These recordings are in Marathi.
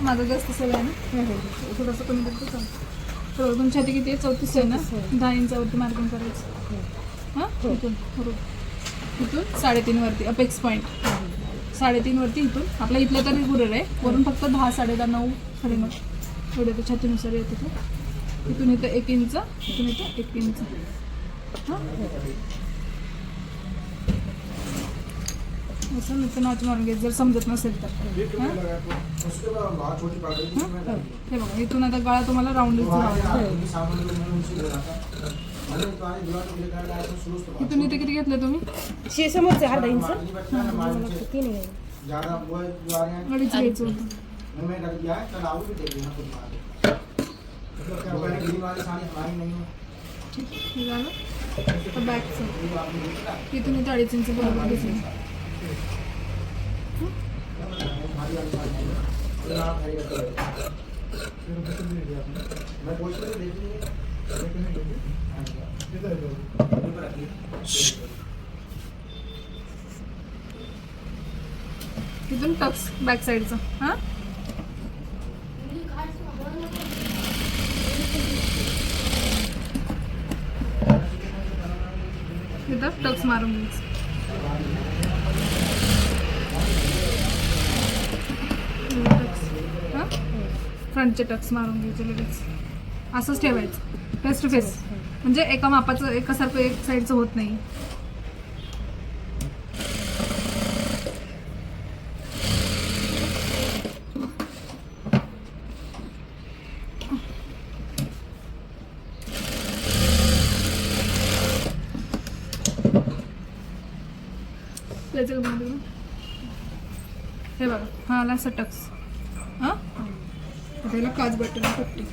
माझं जास्त सवय आहे ना, थोडंसं कमी करतो चालतं. तर तुमची छाती किती आहे? 34 आहे ना? 10 इंचावरती मार्किंग करायचं. हां इथून बरोबर, इथून 3.5 वरती अपेक्स पॉईंट 3.5 वरती इथून आपला इथलं तर रेग्युलर आहे, वरून फक्त 10, 10.5, 9, 9.5 एवढे तर छातीनुसार येते ते. इथून इथं 1 इंच, इथून इथं 1 इंच. हां असं नुसतं नाच मारून घ्यायचं जर समजत नसेल तर. हां हे बघा, इथून आता गळा तुम्हाला राऊंडच राहतो. इथून इथे किती घेतलं तुम्ही? समोरचे अर्धा इंच. 2.5 घ्यायचं होतं. हे झालं. आता बॅकचं इथून इथे 2.5 इंच बरोबर घेतलं. इथून टक्स बॅक साईडचं. हां इथं टक्स मारून घ्यायचं. हां फ्रंटचे टक्स मारून घ्यायचे लगेच. असंच ठेवायचं फेस टू फेस, म्हणजे एका मापाचं एकासारखं एक साईडचं होत नाही. हे बघा, हा आला असं टक्स. हां त्याला काच बटन पट्टी.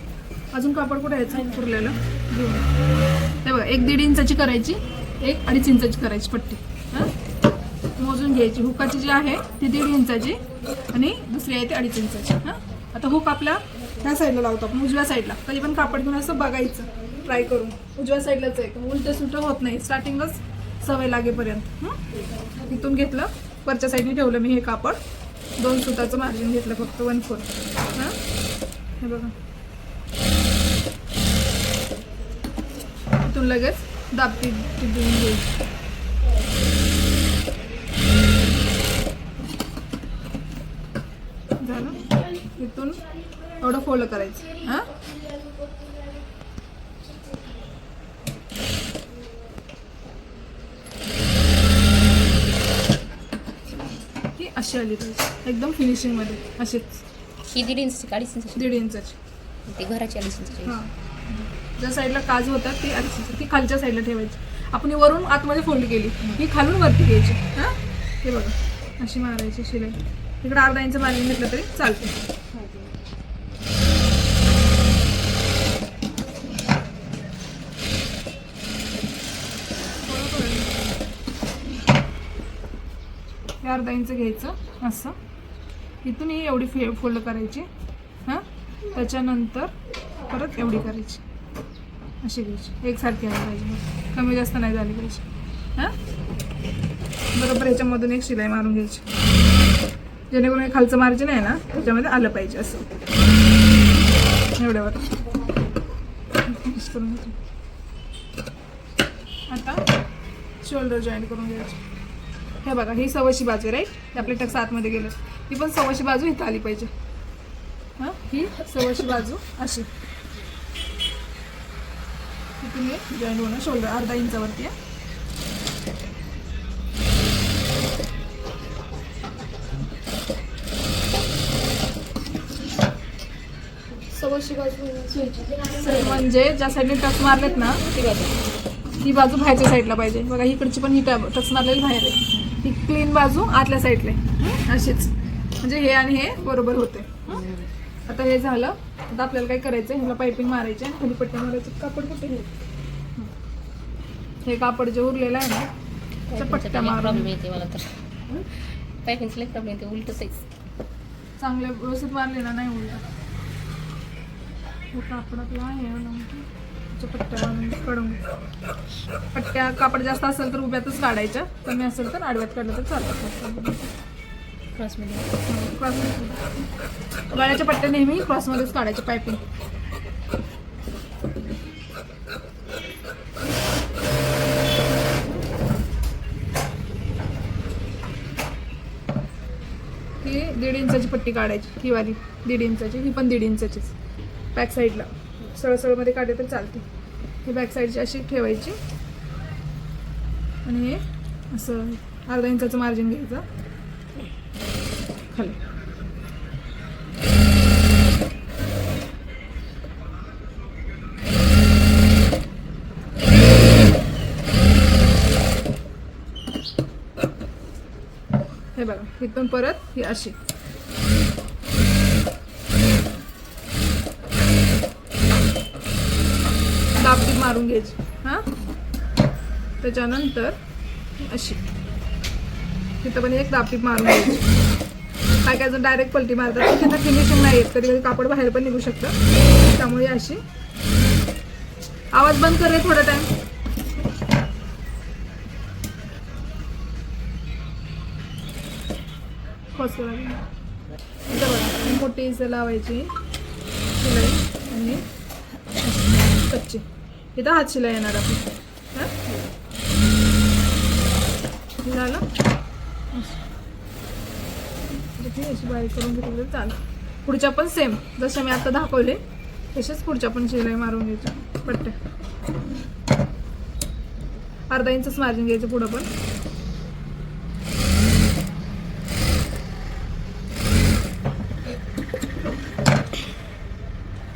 अजून कापड कुठे यायचं पुरलेलं घेऊन. हे बघा, 1-1.5 इंचाची करायची, 1-2.5 इंचाची करायची पट्टी. हां मोजून घ्यायची. हुकाची जी आहे ती 1.5 इंचाची आणि दुसरी आहे ती 2.5 इंचाची. हां आता हुक आपल्या ह्या साईडला लावतो आपण, उजव्या साईडला. कधी पण कापड घेऊन असं बघायचं ट्राय करून. उजव्या साईडलाच आहे, उलटं सुलटं होत नाही स्टार्टिंगच सवय लागेपर्यंत. इथून घेतलं, वरच्या साईडने ठेवलं मी हे कापड. 2 सुताचं मार्जिन घेतलं फक्त 1/4. हां हे बघा, इथून लगेच दाबती देऊन घ्यायची. झालं. इथून एवढं फोल्ड करायचं. हां ही अशी आली पाहिजे एकदम फिनिशिंगमध्ये. अशीच ही 1.5 इंचची 2.5 इंचची 1.5 इंचाची. ती घराची 2.5 इंचची. हां ज्या साईडला काज होतात ती 2.5 इंच, ती खालच्या साईडला ठेवायची. आपण ही वरून आतमध्ये फोल्ड केली, ही खालून वरती घ्यायची. हां हे बघा, अशी मारायची शिलाई. इकडे 1/2 इंच मार्जिन घेतलं तरी चालते. हे 1/2 इंच घ्यायचं असं. इथून ही एवढी फोल्ड करायची. हां त्याच्यानंतर परत एवढी करायची, अशी घ्यायची. एकसारखी आली पाहिजे, कमी जास्त नाही झाली पाहिजे. हां बरोबर ह्याच्यामधून एक शिलाई मारून घ्यायची, जेणेकरून हे खालचं मार्जिन आहे ना त्याच्यामध्ये आलं पाहिजे. असं एवढ्यावर करून घ्यायचं. आता शोल्डर जॉईंट करून घ्यायचे. हे बघा, ही सव्वाशी बाजू राईट, ते आपले टक्स आतमध्ये गेलं. ही पण सव्वाशी बाजू इथं आली पाहिजे. हां ही सव्वाशी बाजू अशी. इथून हे जॉईंट होणं शोल्डर 1/2 इंचावरती आहे. सव्वाशी बाजू म्हणजे ज्या साईडने टक्स मारलेत ना ही बाजू बाहेरच्या साईडला पाहिजे. बघा इकडची पण ही टक्स मारलेली बाहेर आहे, ही क्लीन बाजू आतल्या साईडला आहे. अशीच म्हणजे हे आणि हे बरोबर होते. आता हे झालं. आता आपल्याला काय करायचं, ह्याला पायपिंग मारायची आणि खाली पट्ट्या मारायचं. कापड कुठे हे, हे कापड जे उरलेलं आहे ना त्या पट्ट्या मारून मिळते मला तर. पायपिंगचं लई प्रॉब्लेम येते, उलट साईज चांगल्या व्यवस्थित मारले ना नाही उलट. कापड आपला आहे ना पट्ट्या मारून काढून. पट्ट्या कापड जास्त असेल तर उभ्यातच काढायच्या, कमी असेल तर आडव्यात काढलं तर चालतं. क्रॉसमध्ये क्रॉस गळ्याच्या पट्ट्या नेहमी क्रॉसमध्येच काढायचे पायपिंग. ही 1.5 इंचाची पट्टी काढायची, ही वाली 1.5 इंचाची, ही पण 1.5 इंचाचीच. बॅक साईडला सरळ काढले तर चालते. ही बॅक साईडची अशी ठेवायची आणि हे असं 1/2 इंचाचं मार्जिन घ्यायचं खाली. हे बघा, इथून परत ही अशी दाबटीप मारून घ्यायची. हां, त्याच्यानंतर अशी तिथं पण एक दाबटीप मारून घ्यायची. काय काय जण डायरेक्ट पलटी मारतात, त्यांना फिनिशिंग नाही येत, कधी कधी कापड बाहेर पण निघू शकतं. त्यामुळे अशी. आवाज बंद कर रे थोडा टाइम. इथं बघा, मोठी इथं लावायची शिलाई आणि कच्ची. इथं हात शिलाई येणार आपली. हां, झालं. अशी बारीक करून घेतली तर चालेल. पुढच्या पण सेम जसं मी आता दाखवले तसेच पुढच्या पण शिलाई मारून घ्यायची पट्ट्या. 1/2 इंचच मार्जिन घ्यायचं पुढं पण.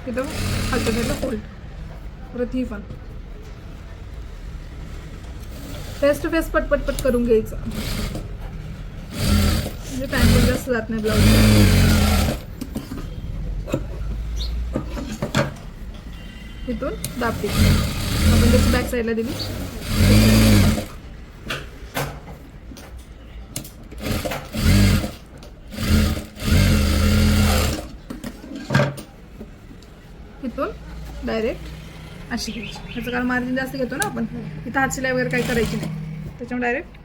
इथं खालचं घ्यायचं फोल्ड. परत ही पण फेस टू फेस पटपट करून घ्यायचं, म्हणजे टाइम पण जास्त जात नाही ब्लाऊज. इथून दाबटी आपण जशी बॅक साईडला दिली इथून डायरेक्ट अशी घ्यायची. ह्याचं कारण मार्जिन जास्त घेतो ना आपण, इथं हात शिलाई वगैरे काही करायची नाही. त्याच्यामुळे डायरेक्ट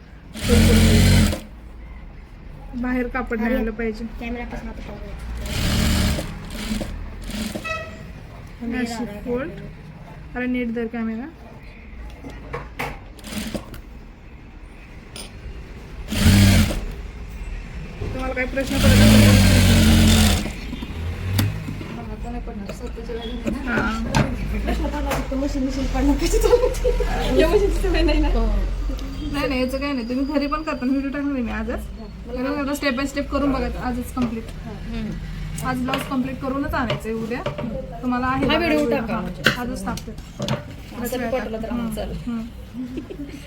बाहेर कापड नाही आलं पाहिजे. अशी फोल्ड. अरे नीट धर कॅमेरा. तुम्हाला काही प्रश्न पडत नाही, याचं काही नाही. तुम्ही घरी पण करता, व्हिडिओ टाकणार मी आजच. स्टेप बाय स्टेप करून बघायचं आजच कम्प्लीट. आज ब्लाऊज कम्प्लीट करूनच आणायचंय. उद्या तुम्हाला आहे आजच टाकते.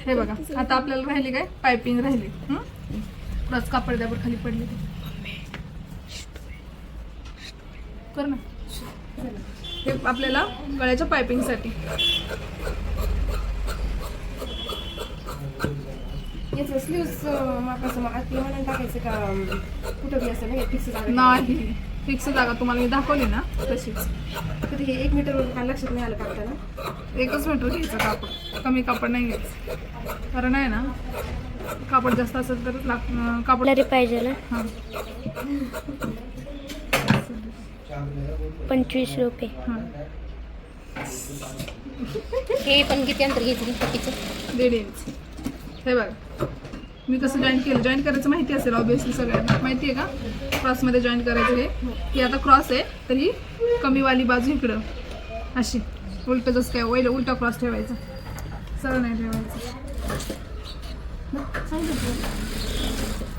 हे बघा, आता आपल्याला राहिली काय पायपिंग राहिली. बस कापड द्यावर खाली पडली कर ना. हे आपल्याला गळ्याच्या पायपिंगसाठी. नाही, फिक्स जागा तुम्हाला मी दाखवली ना तशीच. तर हे 1 मीटर लक्षात नाही आलं कापताना. 1च मीटर घ्यायचं कापड, कमी कापड नाही घ्यायचं. कारण आहे ना, कापड जास्त असेल तर कापड पाहिजे ना. हां, 25 रुपये. हां, हे पण किती अंतर घ्यायचं पट्टीचं? 1.5 इंच. हे बघा, मी कसं जॉईन केलं. जॉईन करायचं माहिती असेल ऑब्विसली, सगळ्यांना माहिती आहे का क्रॉसमध्ये जॉईन करायचं. हे आता क्रॉस आहे तर ही कमीवाली बाजू इकडं अशी उलटं, जसं काय वैल उलटा क्रॉस ठेवायचा, सरळ नाही ठेवायचं.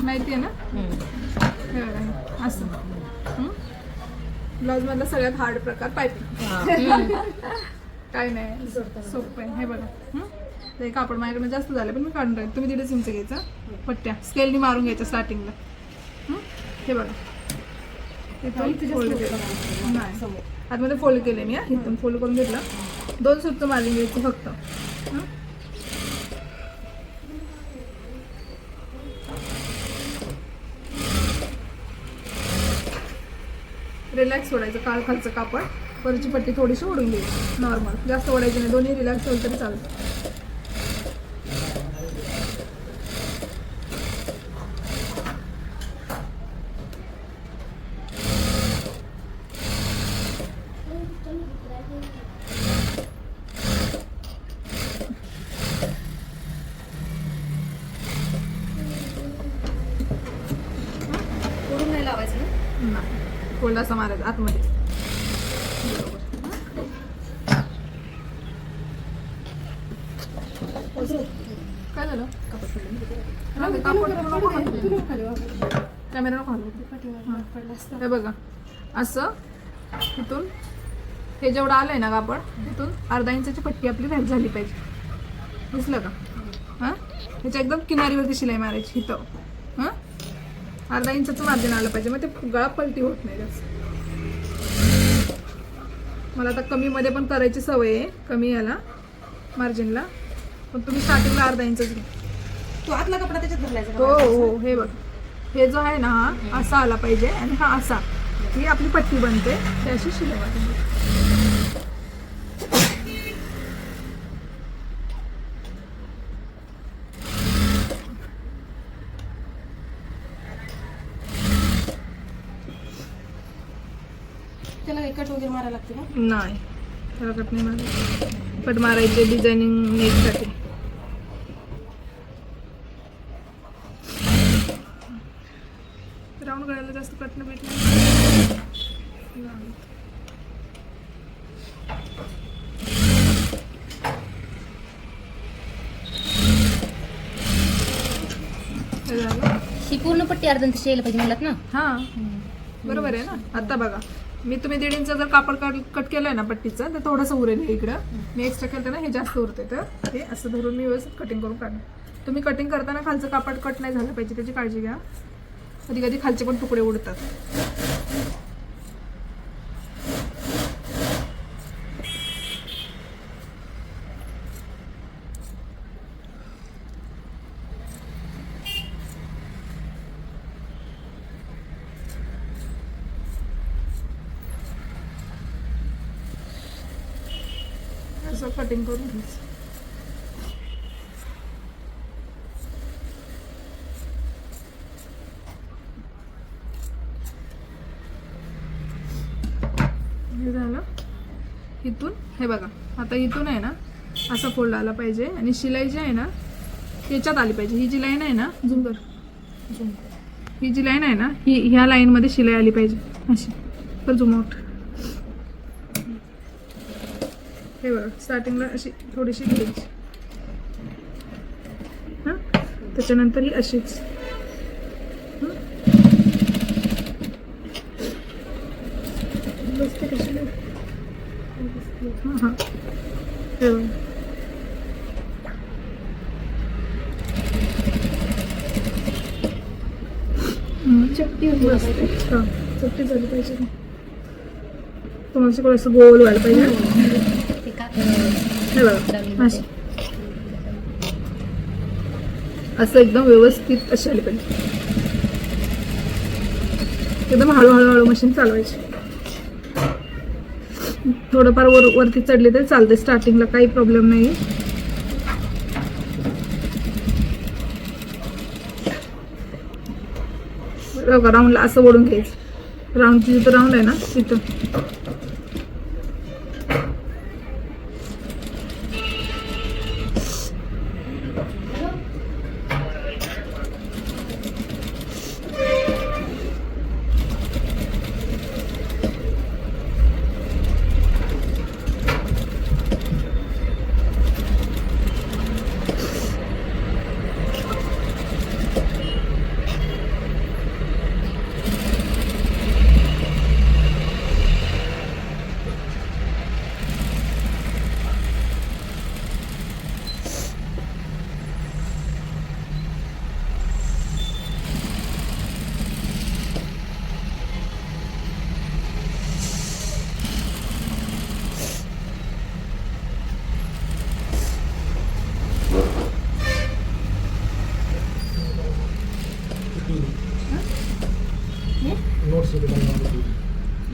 माहिती आहे ना. हे बघा असं. ब्लाऊजमधला सगळ्यात हार्ड प्रकार पायपिंग. काय नाही, सोपं आहे. हे बघा, ते कापड माझ्याकडे जास्त झालं पण मी काढून टाकेन. तुम्ही 1.5 इंच घ्यायचा पट्ट्या, स्केलनी मारून घ्यायच्या स्टार्टिंगला. हे बघा, फोल्ड केलं नाही, आतमध्ये फोल्ड केले मी. इथून फोल्ड करून घेतलं. 2 सुटचं मार्जिन घ्यायचं फक्त. रिलॅक्स सोडायचं खालचं कापड. वरची पट्टी थोडीशी ओढून घ्यायची नॉर्मल, जास्त ओढायची नाही. दोन्ही रिलॅक्स होईल तरी चालतं. वरून नाही लावायचं ना. नाही, फोल्ड असा मारायचा आतमध्ये. काय झालं? कॅमेरा हे बघा असं तिथून हे जेवढं आलंय ना कापड तिथून अर्धा इंचाची पट्टी आपली व्हायला झाली पाहिजे. दिसलं का? हां, ह्याच्या एकदम किनारीवरती शिलाई मारायची इथं. हां, अर्धा इंचाचं मार्जिन आलं पाहिजे, मग ते गळा पलटी होत नाही जास्त. मला आता कमीमध्ये पण करायची सवय आहे, कमी याला मार्जिनला, पण तुम्ही स्टार्टिंगला अर्धा इंचच घ्या. तो आतला कपडा त्याच्यात भरलायचा हो हो, हे बघ, हे जो आहे ना हा असा आला पाहिजे आणि हा असा, ही आपली पट्टी बनते, ते अशी शिलाई मारायची. त्याला काही कट वगैरे मारायला लागते का? नाही, त्याला कट नाही मारायचं. कट मारायचे डिझायनिंग नेकसाठी. राऊंड गळ्याला जास्त कट न भेटलं. ही पूर्ण पट्टी अर्धा इंच यायला पाहिजे म्हणलात ना. हा, बरोबर आहे ना. आता बघा, मी तुम्ही 1.5 इंच जर कापड कट केलंय ना पट्टीचं, तर थोडंसं उरेल इकडं. मी एक्स्ट्रा केलं ना, हे जास्त उरते, तर हे असं धरून मी व्यवस्थित कटिंग करून काढणार. तुम्ही कटिंग करताना खालचं कापड कट नाही झालं पाहिजे, त्याची काळजी घ्या. कधी कधी खालचे पण तुकडे उडतात. असं कटिंग करून घ्यायचं. हे झालं. इथून हे बघा, आता इथून आहे ना असा फोल्ड आला पाहिजे आणि शिलाई जी आहे ना त्याच्यात आली पाहिजे. ही जी लाईन आहे ना, झूम कर, ही जी लाईन आहे ना, ही ह्या लाईनमध्ये शिलाई आली पाहिजे अशी. तर झूम आउट. हे बघा, स्टार्टिंगला अशी थोडीशी घ्यायची. हां, त्याच्यानंतर ही अशीच. बसते कशी? हां हां, हे बघा. चपटी होती बसते. हां, चपटी झाली पाहिजे. तुम्हाला असं गोल व्हायला पाहिजे. ते का हे बघा, अशी असं एकदम व्यवस्थित अशी आली पाहिजे. एकदम हळूहळू मशीन चालवायची. थोडंफार वरती चढली तरी चालते, स्टार्टिंगला काही प्रॉब्लेम नाही. बघा, राऊंडला असं ओढून घ्यायचं. राऊंडची जिथं राऊंड आहे ना तिथं.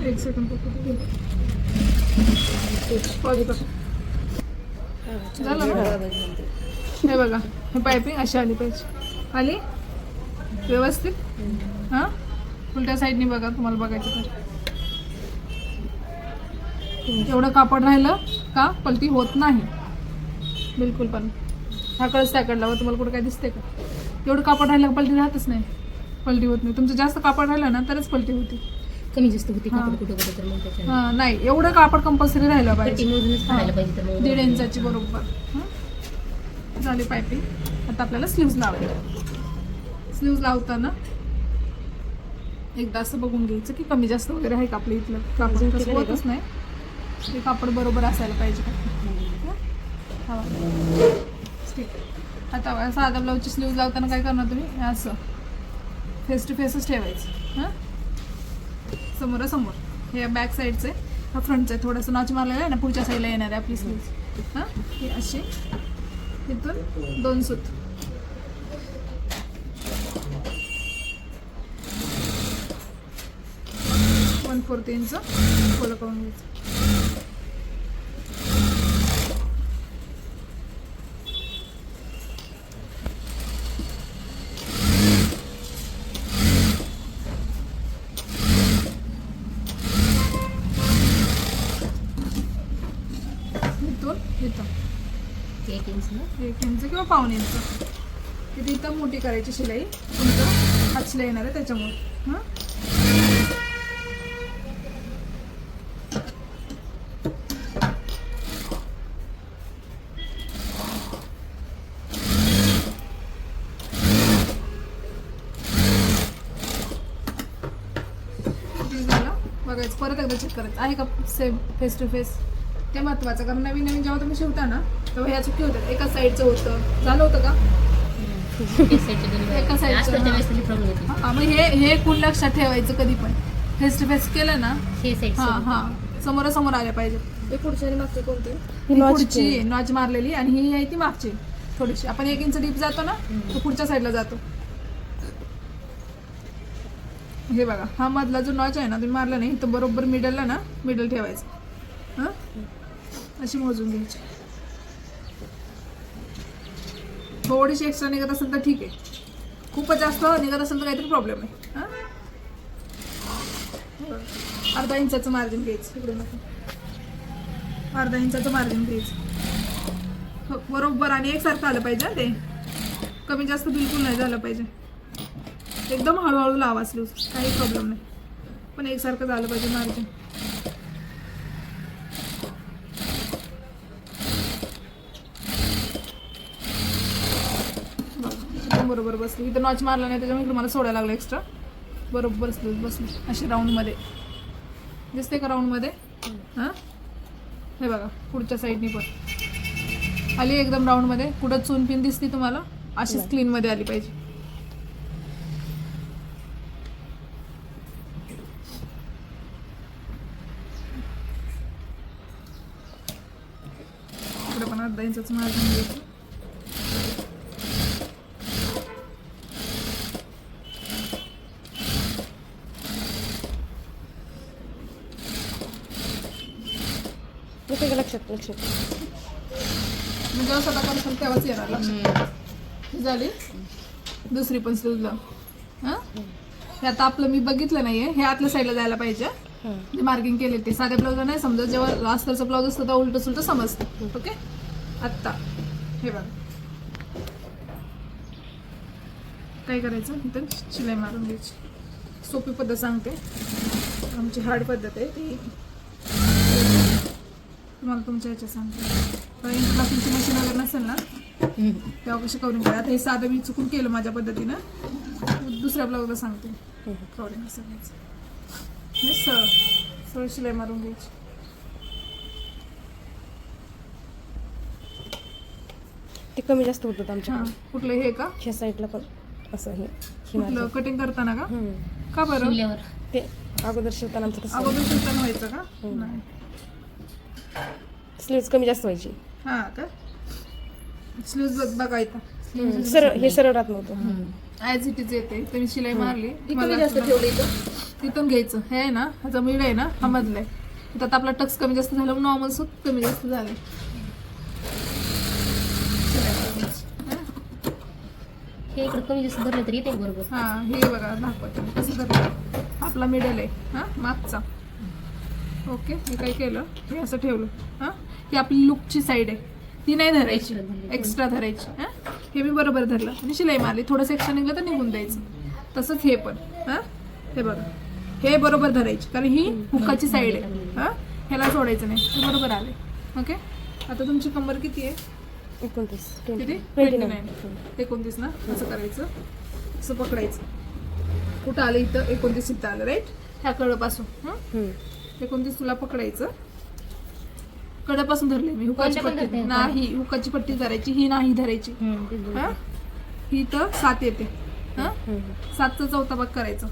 एक सेकंड झालं ना? हे बघा, हे पायपिंग अशी आली पाहिजे. आली व्यवस्थित. हां, उलट्या साईडने बघा, तुम्हाला बघायचं तर. एवढं कापड राहिलं का पलटी होत नाही बिलकुल पण. ह्याकडंच त्याकडला तुम्हाला कुठं काय दिसते का? एवढं कापड राहिलं का पलटी राहतच नाही. पलटी होत नाही. तुमचं जास्त कापड राहिलं ना तरच पलटी होती. कमी जास्त होती हा. कापड कुठं कुठं तर मग त्याच्यानं हा, नाही एवढं कापड कंपल्सरी राहिलं पट्टी पाहिजे. मोजूनच काढायला पाहिजे तर मग 1.5 इंचाची बरोबर. हं? झाली पायपिंग. आता आपल्याला स्लीव्ज लावायचे. स्लीव्ज लावताना एकदा असं बघून घ्यायचं की कमी जास्त वगैरे आहे का आपल्या इथलं कापड. अजून तसं केलेलं आहे होतच नाही. ते कापड बरोबर असायला पाहिजे का. हं? हवा. ठीक. आता साधा ब्लाऊजची स्लीव्ज लावताना काय करणार तुम्ही, हे असं फेस टू फेसच ठेवायचं. हां, समोरासमोर. हे बॅक साईडचं आहे, हा फ्रंटचं आहे. थोडंसं नॉच मारलेलं आहे ना, पुढच्या साईडला येणार आहे आपली स्लीव्ज. हां, हे असे इथून 2 सूत. वन 1/4 इंच खोलं करून घ्यायचं. इथून इथं 1 इंच ना. 1 इंच किंवा 1/2 इंच. तिथे इथं मोठी करायची शिलाई. तुमचं हात शिलाई येणार आहे त्याच्यामुळे. हां, झालं बघायचं. परत एकदा चेक करायचं आहे का सेम फेस टू फेस. ते महत्वाचं, कारण नवीन नवीन जेव्हा तुम्ही शिवता ना तेव्हा ह्या चुकी होतात. एका साईडचं होतं, झालं होतं का एक साईडच्या दोन्ही बाजूला. एका साईडचं, आजकालच्या हा. वेळेस तरी प्रॉब्लेम होती. हां, मग हे खूप लक्षात ठेवायचं कधी पण. फेस टू फेस केलं ना, हे साईड हां हां, समोरासमोर आल्या पाहिजे. हे पुढची आणि मागची कोणती? ही पुढची नॉच मारलेली आणि ही आहे ती मागची थोडीशी. आपण 1 इंच डीप जातो ना, तो पुढच्या साईडला जातो. हे बघा, हा मधला जो नॉच आहे ना, तुम्ही मारला नाही तर बरोबर मिडलला ना, मिडल ठेवायचं. हां, अशी मोजून घ्यायची. थोडीशी एक्स्ट्रा निघत असेल तर ठीक आहे. खूपच जास्त निघत असेल तर काहीतरी प्रॉब्लेम आहे. हां, 1/2 इंचाचं मार्जिन घ्यायचं. इकडे नको, 1/2 इंचाचं मार्जिन घ्यायचं. हो, बरोबर. आणि एकसारखं आलं पाहिजे. ते कमी जास्त बिलकुल नाही झालं पाहिजे. एकदम हळूहळू लावा स्लीव्ज, काही प्रॉब्लेम नाही, पण एकसारखं झालं पाहिजे मार्जिन. एकदम बरोबर बसली. इथं नॉच मारला नाही त्याच्यामुळे तुम्हाला सोडायला लागलं एक्स्ट्रा. बरोबर स्लीव्ज बसली अशी राऊंडमध्ये. दिसते का राऊंडमध्ये. हां, हे बघा पुढच्या साईडनी पण आली एकदम राऊंडमध्ये. कुठं चून पिन दिसते तुम्हाला, अशीच क्लीनमध्ये आली पाहिजे. इकडे पण 1/2 इंचाचं मार्जिन घ्यायचं. लक्षात म्हणजे असं आता करसाल तेव्हाच येणार लक्षात. ही झाली दुसरी पण स्लीव्ह लाव. हां, हे आता आपलं मी बघितलं नाहीये, हे आतल्या साईडला जायला पाहिजे. जे मार्किंग केले ते साध्या ब्लाऊजला नाही समजत. जेव्हा अस्तरचा ब्लाऊज असतो तेव्हा उलट सुलट समजतं. ओके, आत्ता हे बघा काय करायचं, इथं शिलाई मारून घ्यायची. सोपी पद्धत सांगते, आमची हार्ड पद्धत आहे ती तुम्हाला तुमच्या ह्याच्या सांगते. इंटरलॉकिंगची मशीन वगैरे नसेल ना तेव्हा कशी कवरिंग करा. आता हे साधं मी चुकून केलं माझ्या पद्धतीनं. दुसऱ्या ब्लाऊजला सांगते कवरिंग कसं घ्यायचं. हे सरळ शिलाई मारून घ्यायची. ते कमी जास्त होतं आमच्या. हां, कुठलं हे का ह्या साईडला पण असं हे कुठलं कटिंग करताना का, का बरं शिवल्यावर ते अगोदर शिवताना आमचं तसं अगोदर शिवताना व्हायचं का. नाही, स्लीव्ज कमी जास्त व्हायची. हां का स्लीव्ज बघा इथं सरळ हे सरळ राहत नव्हतं. ॲज इट इज येते. तुम्ही शिलाई मारली कमी जास्त ठेवली तिथून घ्यायचं. हे आहे ना, ह्याचा मिड आहे ना, हा मधला आहे. त्यात आपला टक्स कमी जास्त झालं, नॉर्मल सूत कमी जास्त झाले. हे इकडे कमी जास्त धरलं तरी येते बरोबर. हां, हे बघा दाखवते मी कसं धरलं. आपला मिडल आहे हां मागचा. ओके, हे काय केलं, हे असं ठेवलं. हां, ही आपली लुकची साईड आहे, ती नाही धरायची, एक्स्ट्रा धरायची. हां, हे मी बरोबर धरलं आणि शिलाई मारली. थोडंसं एक्स्ट्रा निघलं तर निघून द्यायचं. तसंच हे पण हा हे बघा हे बरोबर धरायची कारण ही हुकाची साईड आहे हा ह्याला सोडायचं नाही हे बरोबर आले ओके आता तुमची कंबर किती आहे 29 किती 29 29 ना असं करायचं असं पकडायचं कुठं आलं इथं 29 इथं आलं राईट ह्या कळपासून 29 तुला पकडायचं कडापासून धरले मी हुकाची कोणत्या पण पट्टी धरते? नाही हुकाची पट्टी धरायची ही नाही धरायची हा ही तर 7 येते हा 7चा चौथा भाग करायचं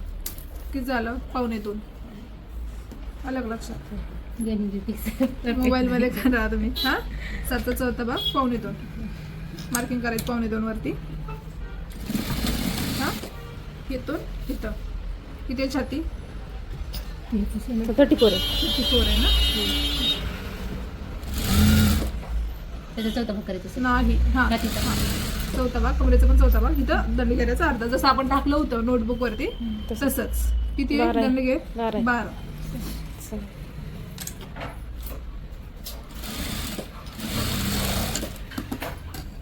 किती झालं 1.25 आलं का लक्षात मोबाईल मध्ये करा तुम्ही हा 7चा चौथा भाग 1.25 मार्किंग करायचं 1.25 वरती हा इथून इथं किती आहे छाती 34 आहे 54 आहे ना त्याचा चौथा भाग करायचा नाही हा छातीचा. हा. चौथा भाग कमरेचा पण चौथा भाग इथं दंडगेऱ्याचा अर्धा जसं आपण टाकलं होतं नोटबुक वरती तसंच किती आहे 12 आहे. दंडगे 12 आहे. 12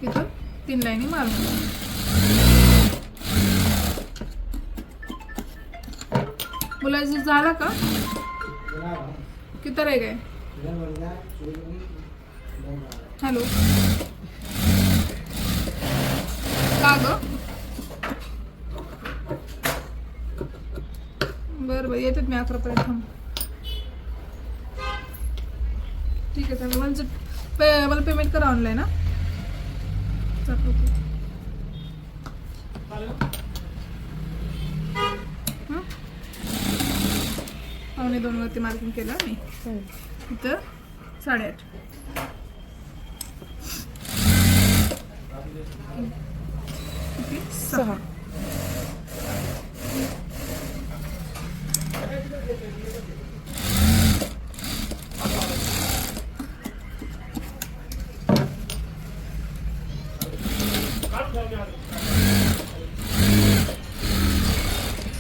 इथं 3 लाईनी मारून मुलाचं झाला का किती रे काय हॅलो का ग बरं बरं येतात मी 11 पर्यंत थांब ठीक आहे चालेल मला पेमेंट करा ऑनलाईन हा चालेल. हं? 1:45 वरती मार्किंग केलं मी इथं 8:30 किती 6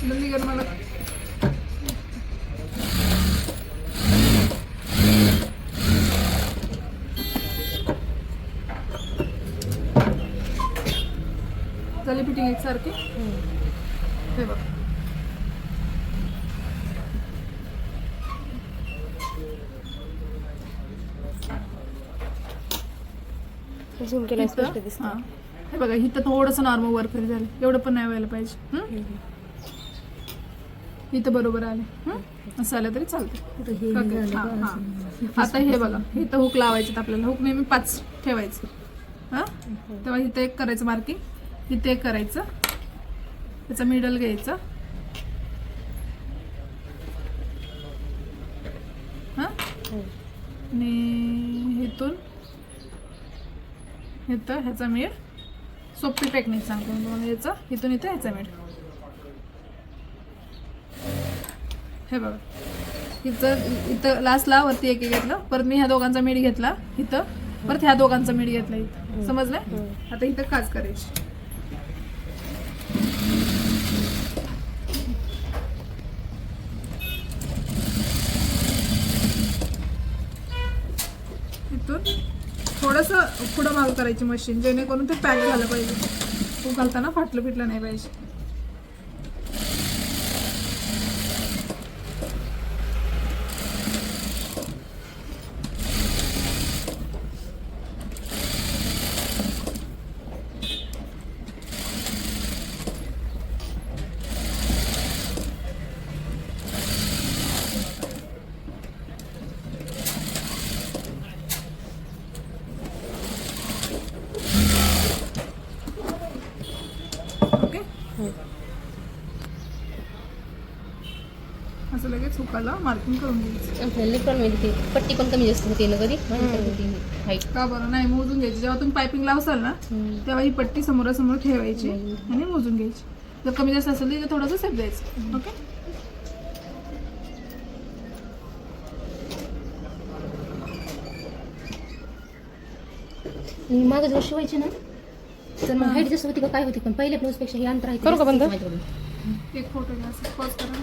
जल्दी कर मला झाली फिटिंग एकसारखी हे बघ झूम केला स्पष्ट इथं दिसतं हा. हे बघा इथं थोडंसं नॉर्मल वर्क झालं एवढं पण नाही व्हायला पाहिजे इथं बरोबर आले असं आलं तरी चालतं आता हे बघा इथं हुक लावायचं आपल्याला हुक नेहमी 5 ठेवायचं हा तेव्हा इथं एक करायचं मार्किंग इथे एक करायचं त्याचा मिडल घ्यायचा हा आणि इथून इथं ह्याचा मेड सोपी टेक्निक सांगतो मी तुम्हाला याचं इथून इथं ह्याचा मेड हे बघा इथं लास्टला वरती एक घेतलं परत मी ह्या दोघांचा मीठ घेतला इथं परत ह्या दोघांचा मीठ घेतला इथं समजलं आता इथं काज करायची इथून थोडंसं पुढं माग करायची मशीन जेणेकरून ते पॅक झालं पाहिजे तो घालताना फाटलं फिटलं नाही पाहिजे ओके असं लगेच हुकाला मार्किंग करून घ्यायचं आपल्याला लेफ्टमध्ये ते पट्टी पण कमी जास्त होते ना कधी हाईट का बरं नाही मोजून घ्यायची जेव्हा तुम्ही पायपिंग लावसाल ना तेव्हा ही पट्टी समोरासमोर ठेवायची आणि मोजून घ्यायची जर कमी जास्त असेल तर थोडंसं सेफ द्यायचं ओके मागं जेव्हा शिवायचे ना तर मग हाईट जास्त होती का काय होती पण पहिल्या ब्लाऊजपेक्षा हे अंतर आहे करू का बंद? माझ्याकडून एक फोटो घ्या असं पॉज करा